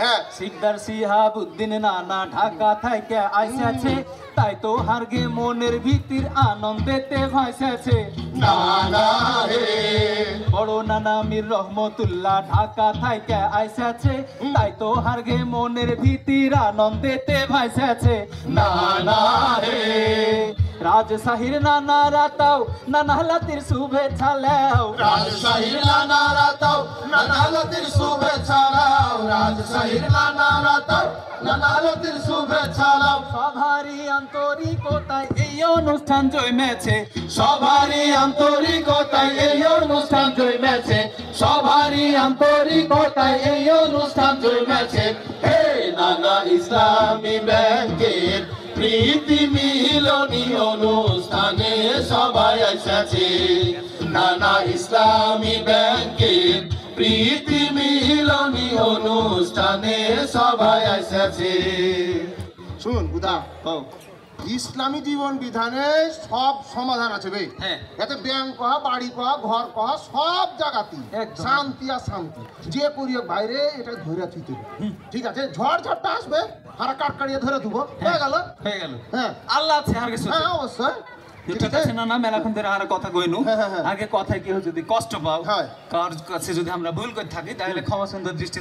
হ্যাঁ শিকদার শিহাবুদ্দিন নানা ঢাকা থেকে আইসাছে তাই তো হারগে মনের ভিতির আনন্দেতে ভাইসাছে নানা রে বড় নানা মীর রহমতুল্লাহ ঢাকা থেকে আইসাছে তাই তো হারগে মনের ভিতির আনন্দেতে ভাইসাছে নানা রে রাজশাহীর নানা রাতাও নানা লাতির শুভেচ্ছা লেও রাজশাহীর নানা রাতাও নানা লতির শুভেচ্ছা লাও রাজশাহীর নানা রাতাও নানা লতির শুভেচ্ছা লাও সবারই আন্তরিকতায় এই অনুষ্ঠান জমেছে সবারই আন্তরিকতায় এই অনুষ্ঠান জমেছে সবারই আন্তরিকতায় এই অনুষ্ঠান জমেছে হে নানা ইসলামী ব্যাংকের প্রীতি মিলনী অনুষ্ঠানে সবাই এসেছে নানা ইসলামী ব্যাংকের প্রীতি মিলনী অনুষ্ঠানে সবাই এসেছে শুন বুদা ইসলামী জীবন বিধানে সব সমাধান আছে ভাই হ্যাঁ। এতে ব্যাংক কহ বাড়ি কহ ঘর কহ সব জায়গাতেই একদম। শান্তি আর শান্তি যে করিও বাইরে এটা ধরে থুইতে ঠিক আছে ঝড় ঝড়টা আসবে হারা কাটকাড়িয়ে ধরে দেবো হয়ে গেল হয়ে গেল হ্যাঁ আল্লাহ আছে আর কিছু হ্যাঁ অবশ্যই ঠিক আছে না না মেলাক্ষণ ধরে আর কথা কইনু হ্যাঁ, হ্যাঁ, হ্যাঁ। আগে কথায় কি যদি কষ্ট পাও হয়। কার কাছে যদি আমরা ভুল করে থাকি তাহলে ক্ষমা সুন্দর দৃষ্টি